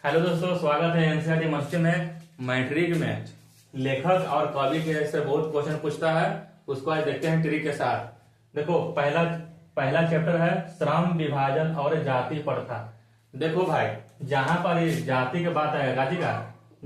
Hello दोस्तों, स्वागत है एनसीईआरटी मस्ती में। मैट्रिक में लेखक और कवि के से बहुत क्वेश्चन पूछता है, उसको आज देखते हैं ट्रिक के साथ। देखो, पहला पहला चैप्टर है श्रम विभाजन और जाति प्रथा। देखो भाई, जहां पर ये जाति की बात आएगा, ठीक है,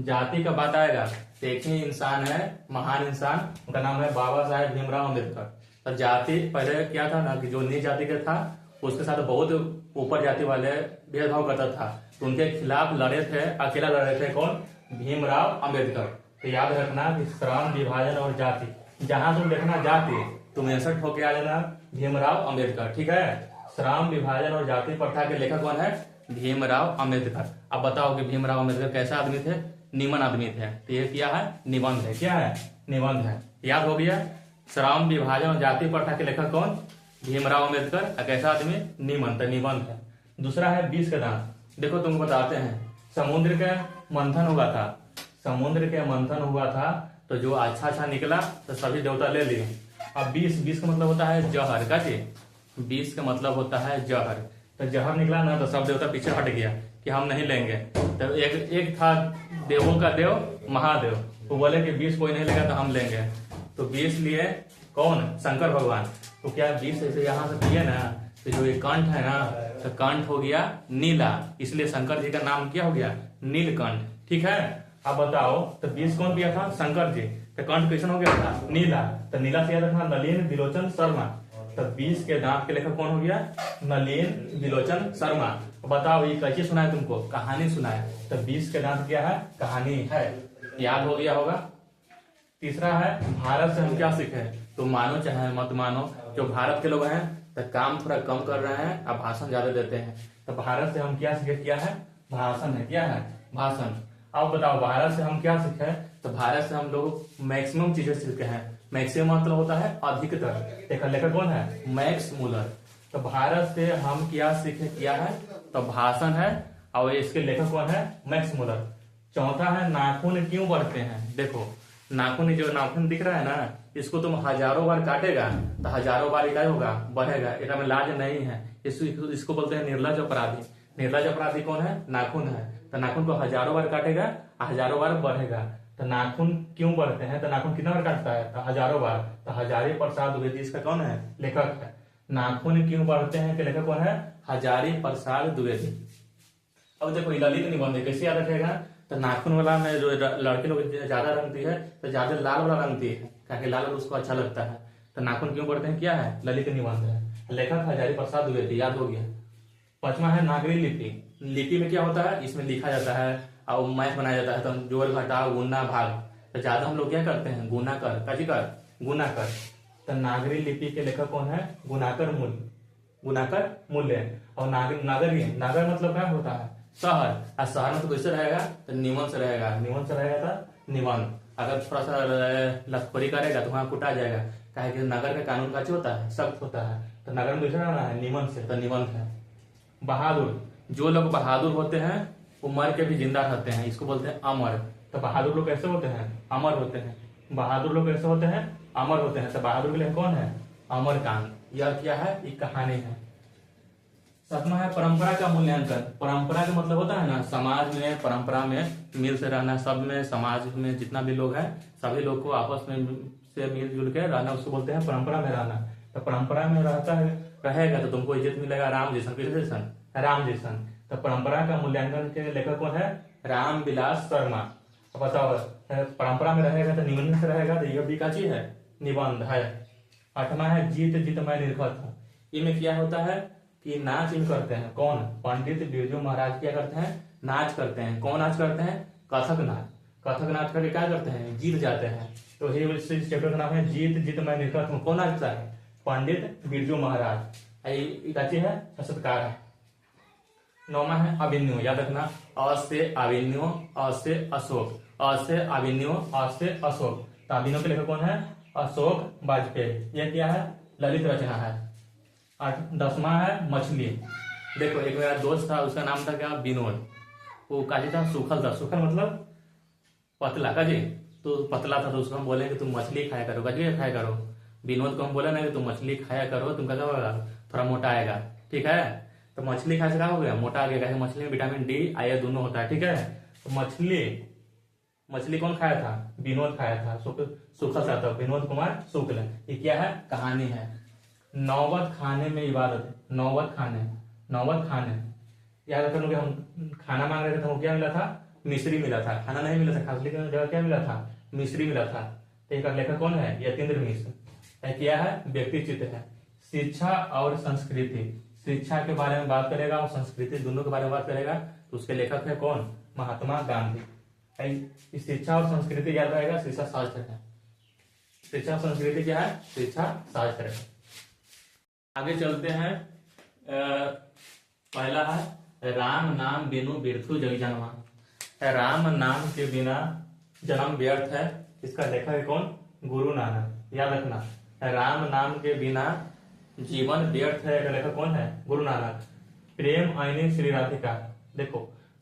जाति का बात आएगा तो एक ही इंसान है, महान इंसान, उनका नाम है बाबा साहेब भीमराव अम्बेडकर। तो जाति पहले क्या था ना कि जो नीच जाति का था उसके साथ बहुत ऊपर जाति वाले भेदभाव करता था, तो उनके खिलाफ लड़े थे, अकेला लड़े थे कौन? भीमराव अम्बेडकर। तो याद रखना कि श्रम विभाजन और जाति, जहां तुम देखना जाति, तुम आंसर होके आ जाना भीमराव अम्बेडकर, ठीक है। श्रम विभाजन और जाति प्रथा के लेखक कौन है? भीमराव अम्बेडकर। अब बताओ कि भीमराव अम्बेडकर कैसा आदमी थे? निमन आदमी थे। तो ये क्या है? निबंध है। क्या है? निबंध है। याद हो गया। श्रम विभाजन और जाति प्रथा के लेखक कौन? भीमराव अम्बेडकर। कैसा आदमी? निबंध है। दूसरा है बीस के दांत। देखो तुमको बताते हैं, समुद्र के मंथन हुआ था, समुद्र के मंथन हुआ था, तो जो अच्छा निकला तो सभी देवता ले लिए। अब बीस का मतलब होता है जहर का जी, 20 का मतलब होता है जहर। तो जहर निकला ना तो सब देवता पीछे हट गया कि हम नहीं लेंगे। तो एक था देवों का देव महादेव, वो बोले कि 20 कोई नहीं लेगा तो हम लेंगे। तो 20 लिए कौन? शंकर भगवान। तो क्या 20 ऐसे यहाँ से पिए ना, तो जो ये कंठ है ना, तो कंठ हो गया नीला, इसलिए शंकर जी का नाम क्या हो गया? नीलकंठ। ठीक है। अब बताओ, तो 20 कौन पिया था? शंकर जी। तो कंठ कैसन हो गया था? नीला। तो नीला से याद रखना नलिन विलोचन शर्मा। तो 20 के दांत के लेखक कौन हो गया? नलिन विलोचन शर्मा। बताओ ये कैसे सुनाए तुमको? कहानी सुनाए। तो 20 के दांत क्या है? कहानी है। याद हो गया होगा। तीसरा है भारत से हम क्या सीखे। तो मानो चाहे मत मानो, जो भारत के लोग हैं तो काम थोड़ा कम कर रहे हैं और भाषण ज्यादा देते हैं। तो भारत से हम क्या सीखे? क्या है? भाषण है। क्या है? भाषण। अब बताओ भारत से हम क्या सीखे। तो भारत से हम लोग मैक्सिमम चीजें सीखे हैं। मैक्सिमम मतलब होता है अधिकतर। एक लेखक कौन है? Max Muller. तो भारत से हम क्या सीखे? क्या है? तो भाषण है, और इसके लेखक कौन है? Max Muller. चौथा है नाखून क्यों बढ़ते हैं। देखो, नाखून, जो नाखून दिख रहा है ना, इसको तुम हजारों बार काटेगा तो हजारों बार इलाज होगा, बढ़ेगा। इसमें लाज नहीं है। इसको बोलते हैं निर्लज अपराधी। निर्लज अपराधी कौन है? नाखून है। तो नाखून को हजारों बार काटेगा, हजारों बार बढ़ेगा। तो नाखून क्यों बढ़ते हैं? तो नाखून कितना बार काटता है? तो हजारों बार। तो हजारी प्रसाद द्विवेदी इसका कौन है? लेखक है। नाखून क्यों बढ़ते हैं के लेखक कौन है? हजारी प्रसाद द्विवेदी। अब देखो ललित निबंध कैसे याद रखेगा। तो नाखून वाला में जो लड़के लोग ज्यादा रंगती है तो ज्यादा लाल वाला रंगती है, क्योंकि लाल उसको अच्छा लगता है। तो नाखून क्यों बढ़ते हैं? क्या है? ललित निबंध है। लेखक हजारी प्रसाद द्विवेदी। याद हो गया। पांचवा है नागरी लिपि। लिपि में क्या होता है? इसमें लिखा जाता है और मैथ बनाया जाता है। तो जोड़ घटाव गुना भाग, तो ज्यादा हम लोग क्या करते हैं? गुना कर गुना कर। तो नागरी लिपि के लेखक कौन है? गुनाकर मूल्य। और नागर मतलब क्या होता है? शहर। और शहर में तो कैसे रहेगा? तो निमन से रहेगा। निमन से रहेगा तो निबंध। अगर थोड़ा सा लखोरी करेगा तो वहां कुटा जाएगा, काहे कि नगर का कानून कैसे होता है? सख्त होता है। तो नगर में कैसे रहना है? निमन से। तो निबंध है। बहादुर, जो लोग बहादुर होते हैं वो मर के भी जिंदा रहते हैं, इसको बोलते हैं अमर। तो बहादुर लोग कैसे होते हैं? अमर होते हैं। बहादुर लोग कैसे होते हैं? अमर होते हैं। तो बहादुर के लिए कौन है? अमरकांत। यह क्या है? एक कहानी है। सातवां है परंपरा का मूल्यांकन। परंपरा का मतलब होता है ना, समाज में परंपरा में मिल से रहना, सब में समाज में जितना भी लोग हैं सभी लोग को आपस में से मिलजुल के रहना, उसको बोलते हैं परंपरा में रहना। तो परंपरा में रहता है रहेगा तो तुमको इज्जत मिलेगा राम जैसन। किस जैसन? राम जैसन। तो परंपरा का मूल्यांकन के लेखक कौन है? राम विलास शर्मा। अब बताओ, परंपरा में रहेगा तो निबंध से रहेगा, तो यह भी का चीज है? निबंध है। आठवां है जीत जीत मैं निर्खत हूँ। इनमें क्या होता है कि नाच इन करते हैं। कौन? पंडित बिरजू महाराज क्या करते हैं? नाच करते हैं। कौन नाच करते हैं? कथक नाच। कथक नाच करके क्या करते हैं? जीत जाते हैं। तो ये चैप्टर का नाम है जीत जीत मैं निर्खत हूँ। कौन नाचता है? पंडित बिरजू महाराज। है सत्कार है। नौवां है अभिन्यो। याद रखना, अ से अभिन्यो, अ से अशोक, अ से अभिन्यो, अ से अशोक। तो अभिन्यो के लेखक कौन है? अशोक वाजपेयी। यह क्या है? ललित रचना है। 10वां है मछली। देखो, एक मेरा दोस्त था, उसका नाम था क्या? विनोद। वो काजी था, सूखल था। सूखल मतलब पतला का जी। तो पतला था, तो उसको हम बोले कि तुम मछली खाया करो, काजी खाया करो। विनोद को हम बोले ना कि तुम मछली खाया करो, तुम क्या होगा? थोड़ा मोटा आएगा। ठीक है। तो मछली खाने से क्या हो गया, मोटा आ गया। कैसे, मछली में विटामिन डी आयरन दोनों होता है, ठीक है। तो मछली कौन खाया था, विनोद खाया था, शुक्ल था, तो विनोद कुमार शुक्ल। ये क्या है, कहानी है। नौबत खाने में इबादत है, नौबत खाने याद रखो कि हम खाना मांग रहे थे तो हमको क्या मिला था, मिश्री मिला था। खाना नहीं मिला था, खाने की जगह क्या मिला था, मिश्री मिला था। तो इसका लेखक कौन है, यतीन्द्र मिश्र। क्या है, व्यक्ति चित्र है। शिक्षा और संस्कृति, शिक्षा के बारे में बात करेगा और संस्कृति दोनों के बारे में बात करेगा। तो उसके लेखक है कौन, महात्मा गांधी। शिक्षा और संस्कृति याद रहेगा, शिक्षा शास्त्र है। शिक्षा संस्कृति क्या है, शिक्षा शास्त्र है। आगे चलते हैं। पहला है राम नाम बिनु बिरथु जग जन्मा। राम नाम के बिना जन्म व्यर्थ है। इसका लेखक है कौन, गुरु नानक। याद रखना, राम नाम के बिना जीवन व्यर्थ है का लेखक कौन है, गुरु नानक। प्रेम आईने श्री राधिका। देखो,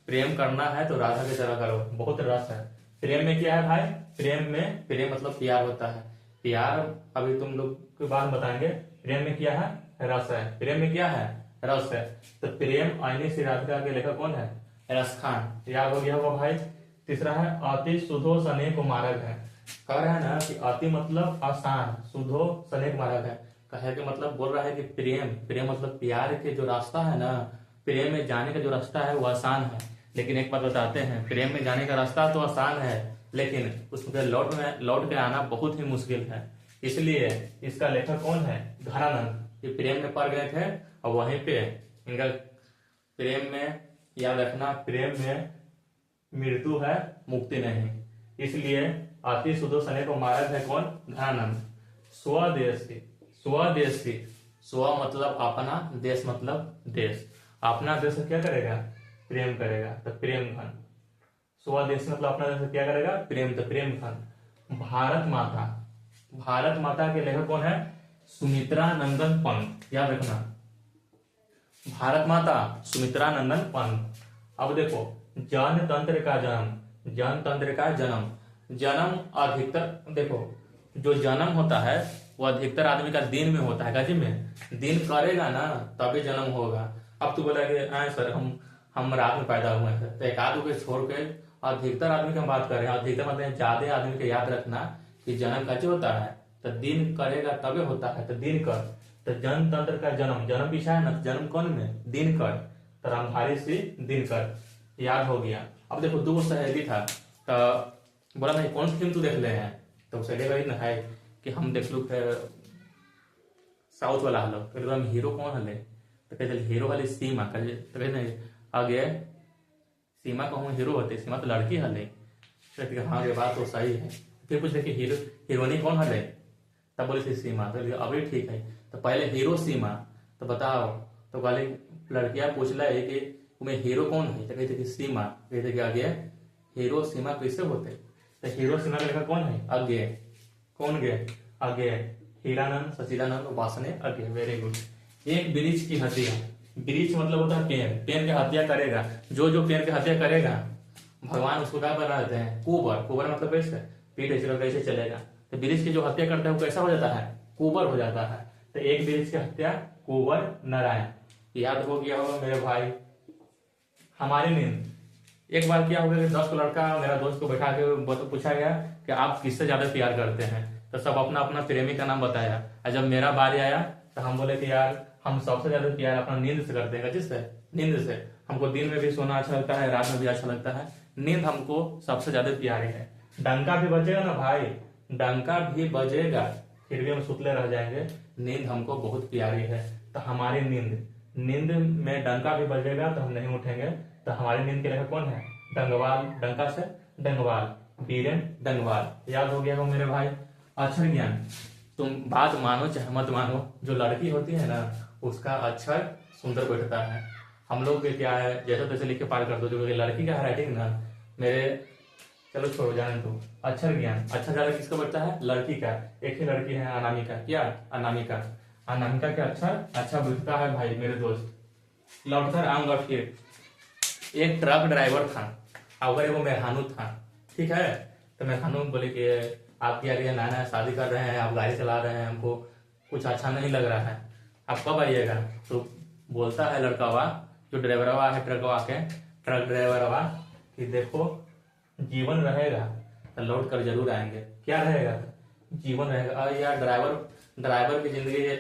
प्रेम करना है तो राधा की तरह करो, बहुत रस है प्रेम में। क्या है भाई, प्रेम मतलब प्यार होता है। प्यार अभी तुम लोग के बाद बताएंगे। प्रेम में क्या है, रस है। प्रेम में क्या है, रस है। तो प्रेम आईने श्री राधिका के लेखक कौन है, रस खान। याद हो गया होगा भाई। तीसरा है अति सुधो सने को मार्ग है। कह रहा है ना कि अति मतलब आसान, सुधो सने को मार्ग है। कहे के मतलब बोल रहा है कि प्रेम मतलब प्यार के जो रास्ता है ना, प्रेम में जाने का जो रास्ता है वो आसान है। लेकिन एक बात बताते हैं, प्रेम में जाने का रास्ता तो आसान है, लेकिन उसमें लौट के आना बहुत ही मुश्किल है। इसलिए इसका लेखक कौन है, घरानंद। ये प्रेम में पड़ गए थे और वहीं पे इनका प्रेम में, याद रखना, प्रेम में मृत्यु है, मुक्ति नहीं। इसलिए अति सुधो सने को मारक है कौन, घरानंद। स्वदेशी, स्व मतलब अपना, देश मतलब देश। अपना देश क्या करेगा, प्रेम करेगा, तो प्रेम घन। स्वदेश मतलब अपना देश क्या करेगा, प्रेम, तो प्रेम घन। भारत माता के लेखक कौन है, सुमित्रा नंदन पंत। याद रखना, भारत माता सुमित्रा नंदन पंत। अब देखो, जनतंत्र का जन्म अधिकतर, देखो जो जन्म होता है वो अधिकतर आदमी का दिन में होता है। गाजी में दिन करेगा ना तभी जन्म होगा। अब तू बोला कि सर हम रात में पैदा हुए हैं, तो एक आध को छोड़ के अधिकतर आदमी की हम बात कर रहे हैं। अधिकतर मतलब ज्यादा आदमी को याद रखना कि जन्म कैसे होता है, तो दिन करेगा तभी होता है, तो दिन कर। तो जनतंत्र का जन्म पीछा है ना, जन्म कौन में, दिन कर, तो रामधारी से दिन कर। याद हो गया। अब देखो, दो सहेली था, तो बोला नहीं कौन फिल्म तू देख ले हैं, तो सहेली वही ना है कि हम देख लू साउथ वाला हलो, तो हीरो कौन हले, तो कहते हीरो वाली सीमा, तो कहते आगे सीमा कहूँ हीरो होते, सीमा तो लड़की हले। कहते हाँ ये बात तो सही है। फिर पूछ कि हीरोइनी कौन हले, तब बोले थी सीमा। तो अभी ठीक है, तो पहले हीरो सीमा, तो बताओ। तो वाले लड़कियां पूछ रहे कि तुम्हें हीरो कौन है, तो कहते कि सीमा। कहते कि आगे हीरो सीमा कैसे होते, तो हीरो सीमा का लेखक कौन है, आगे कौन गए, आगे हीरानंद, सचिदानंद, वासने, आगे। Very good. एक वृक्ष की हत्या, वृक्ष मतलब होता है पेड़ की हत्या करेगा। जो पेड़ की हत्या करेगा भगवान उसको क्या बनाते हैं, कुबर मतलब कैसे, पीठ ऐसे कैसे चलेगा। तो वृक्ष की जो हत्या करता है वो कैसा हो जाता है, कुबर हो जाता है। तो एक वृक्ष की हत्या, कुबर नारायण। याद हो गया होगा मेरे भाई। हमारी नींद, एक बार क्या हो गया, 10 लड़का मेरा दोस्त को बैठा के पूछा गया कि आप किससे ज्यादा प्यार करते हैं, तो सब अपना अपना प्रेमी का नाम बताया। और जब मेरा बारी आया तो हम बोले कि यार हम सबसे ज्यादा प्यार अपना नींद से करते हैं। जिससे, नींद से। हमको दिन में भी सोना अच्छा लगता है, रात में भी अच्छा लगता है, नींद हमको सबसे ज्यादा प्यारी है। डंका भी बजेगा ना भाई, डंका भी बजेगा फिर भी हम सुतले रह जाएंगे, नींद हमको बहुत प्यारी है। तो हमारी नींद में डंका भी बजेगा तो हम नहीं उठेंगे। तो हमारी नींद के लेखक कौन है, डंगवाल, डंका से डंगवाल, बीरेन डंगवाल। याद हो गया हो मेरे भाई। अक्षर ज्ञान, तुम बात मानो चाहे मत मानो, जो लड़की होती है ना उसका अक्षर सुंदर बैठता है। हम लोग के क्या है, जैसे तैसे लिख के पार कर दो, जो लड़की का राइटिंग ना मेरे, चलो छोड़ो जाने दो। अक्षर ज्ञान अच्छा ज्यादा किसका बैठता है, लड़की का। एक ही लड़की है अनामिका, क्या अनामिका के अक्षर अच्छा बैठता है भाई मेरे दोस्त। लौटकर आऊंगा फिर। एक ट्रक ड्राइवर था, अगर वो मेहरानू था, ठीक है। तो मेहरानू बोले कि आपकी आगे नया शादी कर रहे हैं, आप गाड़ी चला रहे हैं, हमको कुछ अच्छा नहीं लग रहा है, आप कब आइएगा। तो बोलता है लड़कावा, जो ड्राइवरवा है ट्रकवा के, ट्रक ड्राइवरवा, कि देखो जीवन रहेगा तो लौट कर जरूर आएंगे। क्या रहेगा? जीवन रहेगा। और यार ड्राइवर की जिंदगी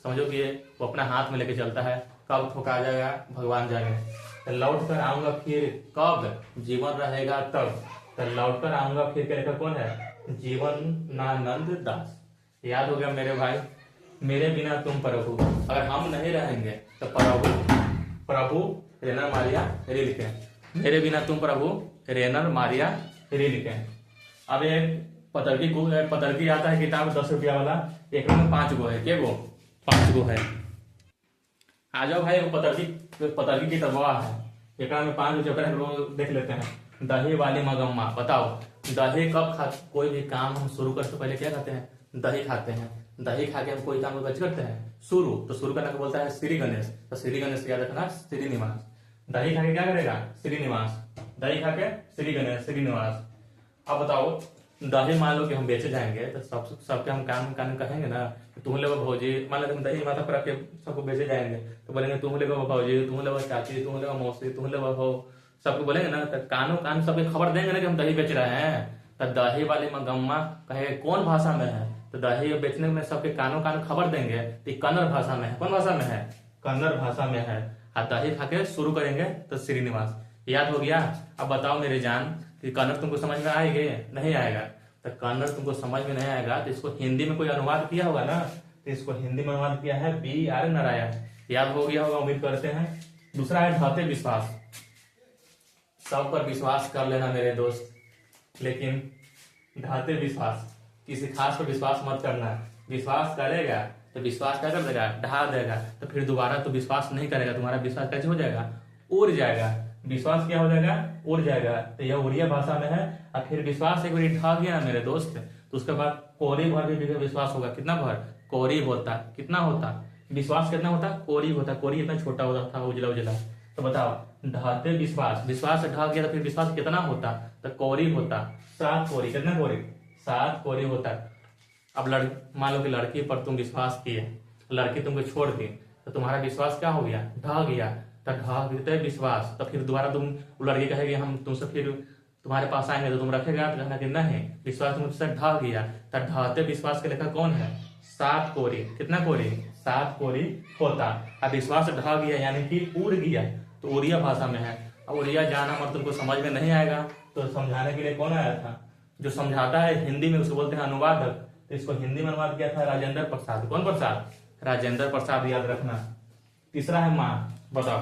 समझो कि वो अपना हाथ में लेके चलता है, कब ठुका जाएगा भगवान जाने। तो लौट कर आऊंगा फिर कब? जीवन रहेगा तब। तो लौट कर आऊंगा फिर के लेकर कौन है? जीवनानंद दास। याद हो गया मेरे भाई? मेरे बिना तुम प्रभु, अगर हम नहीं रहेंगे तो प्रभु रेनर मारिया रिलके, मेरे बिना तुम प्रभु रेनर मारिया रिलके। अब एक पतरकी आता है किताब 10 रुपया वाला, एक में 5 गो है। के गो? 5 गो है। आ जाओ भाई, पतरकी की तबवा है, एक में 5 चैप्टर है, लोग देख लेते हैं। दही वाली मगम्मा, बताओ दही कब कोई भी काम हम शुरू करते तो पहले क्या खाते हैं? दही खाते हैं। दही खा के हम कोई काम को करते हैं शुरू, तो शुरू करने को बोलता है श्री गणेश। तो श्री गणेश याद रखना, श्रीनिवास। दही खा के क्या करेगा? श्रीनिवास। दही खा के श्री गणेश, श्रीनिवास। अब बताओ, दही मान लो कि हम बेचे जाएंगे तो सबके हम काम कहेंगे ना, तुम ले भौजी, मान लो तुम दही माथा पर रख के सबको बेचे जाएंगे तो बोलेंगे तुम ले भौजी, तुम ले चाची, तुम ले मौसी, तुम ले हो, सबको बोलेंगे ना। तो कान सबके खबर देंगे ना कि हम दही बेच रहे हैं। तो दही वाली मगम्मा कहे कौन भाषा में है? तो दही बेचने में सबके कान खबर देंगे तो कन्नड़ भाषा में है। कौन भाषा में है? कन्नड़ भाषा में है। और दही खा के शुरू करेंगे तो श्रीनिवास। याद हो गया? अब बताओ मेरे जान कि कन्नड़ तुमको समझ में आएगी? नहीं आएगा। तो कन्नड़ तुमको समझ में नहीं आएगा तो इसको हिंदी में कोई अनुवाद किया होगा ना, तो इसको हिंदी में अनुवाद किया है B.R. नारायण। याद हो गया होगा, उम्मीद करते हैं। दूसरा है ढाते विश्वास। सब पर विश्वास कर लेना मेरे दोस्त, लेकिन ढाते विश्वास, किसी खास पर विश्वास मत करना। विश्वास करेगा तो विश्वास क्या कर देगा? ढा देगा। तो फिर दोबारा तो विश्वास नहीं करेगा। तुम्हारा विश्वास कैसे हो जाएगा? उड़ जाएगा। विश्वास क्या हो जाएगा? उड़ जाएगा। तो यह उड़िया भाषा में है। और फिर विश्वास एक बार ढा गया ना मेरे दोस्त, तो उसके बाद कोरी भर भी विश्वास होगा। कितना भर? कोरी होता। कितना होता? विश्वास कितना होता? कोरी होता। कोरी इतना छोटा होता था, उजला उजला। तो बताओ, ढाते विश्वास, विश्वास ढा गया तो फिर विश्वास कितना होता? तो कोरी होता। 7 कोरी। कितना कोरी? 7 कोरी होता। अब मान लो कि लड़की पर तुम विश्वास किए, लड़की तुमको छोड़ दी, तो तुम्हारा विश्वास क्या हो गया? ढह गया। तो ढहते विश्वास, तो फिर दोबारा तुम लड़की कहेगी हम तुमसे फिर तुम्हारे पास आएंगे तो तुम रखेगा? तो कहना कि नहीं, विश्वास तुमसे ढह गया। तो ढहते विश्वास के लेखक कौन है? 7 कोरी। कितना कोरी? 7 कोरी होता। अब विश्वास ढह गया यानी कि उड़ गया, तो उड़िया भाषा में है। अब उड़िया जाना मत, तुमको समझ में नहीं आएगा तो समझाने के लिए कौन आया था? जो समझाता है हिंदी में उसको बोलते हैं अनुवादक। तो इसको हिंदी में अनुवाद किया था राजेंद्र प्रसाद। कौन प्रसाद? राजेंद्र प्रसाद, याद रखना। तीसरा है माँ। बताओ,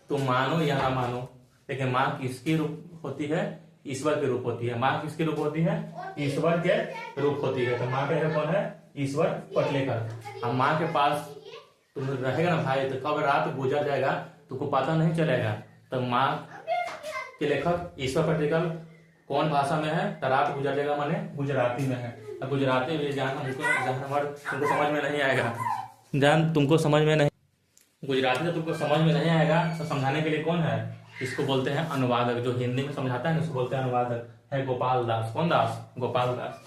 तुम मानो या ना मानो, लेकिन माँ किसकी रूप होती है? ईश्वर के रूप होती है। माँ किसके रूप होती है? ईश्वर के रूप होती है। तो माँ का कौन है? ईश्वर पटलेकर। अब माँ के पास तुम रहेगा ना भाई, तो कब रात गुजर जाएगा तुमको पता नहीं चलेगा। तो माँ के लेखक ईश्वर पटलेकर कौन भाषा में है? तो रात गुजर जाएगा माने गुजराती में है। गुजराती में जान तुमको समझ में नहीं आएगा, जान तुमको समझ में नहीं, गुजराती तो तुमको समझ में नहीं आएगा। तो समझाने के लिए कौन है? इसको बोलते हैं अनुवादक। जो हिंदी में समझाता है उसको बोलते हैं अनुवादक। है गोपाल दास। कौन दास? गोपाल दास।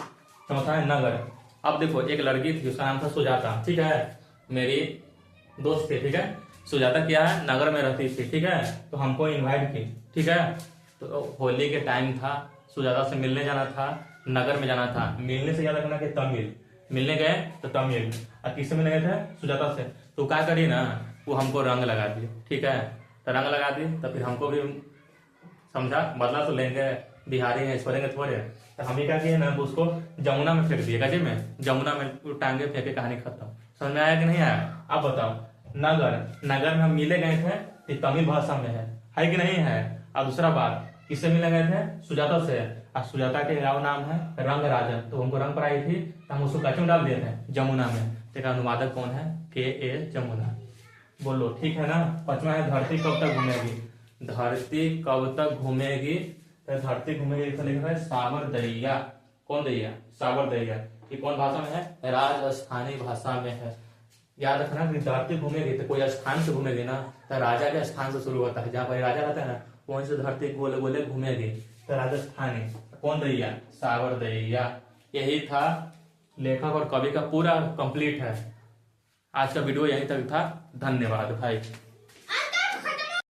चौथा है नगर। अब देखो, एक लड़की थी, उसका नाम था सुजाता। ठीक है, मेरी दोस्त थी। ठीक है, सुजाता क्या है? नगर में रहती थी। ठीक है, तो हमको इन्वाइट की। ठीक है, तो होली के टाइम था, सुजाता से मिलने जाना था, नगर में जाना था। मिलने से याद रखना कि तमिल, मिलने गए तो तमिल। और किससे मिलने गए थे? सुजाता से। तो क्या करी ना, वो हमको रंग लगा दी। ठीक है, तो रंग लगा दी तो फिर हमको भी समझा बदला तो लेंगे, बिहारी है, छोड़ेंगे थोड़े। तो हम ही क्या किए ना, उसको जमुना में फेंक दिए। गजे में, जमुना में टांगे फेंके, कहानी खत्म। समझ में आया कि नहीं आया? अब बताओ, नगर में हम मिले गए थे, ये तमिल भाषा में है कि नहीं है? और दूसरा बात, किससे मिलने गए थे? सुजाता से। और सुजाता के गाँव नाम है रंग राजन। तो हमको रंग पर आई थी तो हम उसको कच्चे में डाल दिए थे, जमुना में। तो अनुवादक कौन है? K.A. जमुना। बोलो, ठीक है ना? 5वां है धरती कब तक घूमेगी। धरती कब तक घूमेगी? तो धरती घूमेगी लिखा है सावर दैया। कौन दैया? सावर दैया। ये कौन भाषा में है? राजस्थानी भाषा में है। याद रखना कि धरती घूमेगी तो कोई स्थान से घूमेगी ना, तो राजा के स्थान से शुरू होता है। जहाँ पर राजा रहता है ना, वहीं से धरती गोले गोले घूमेगी। तो राजस्थानी। कौन दैया? सावर दैया। यही था लेखक और कवि का पूरा कंप्लीट है। आज का वीडियो यहीं तक था। धन्यवाद भाई।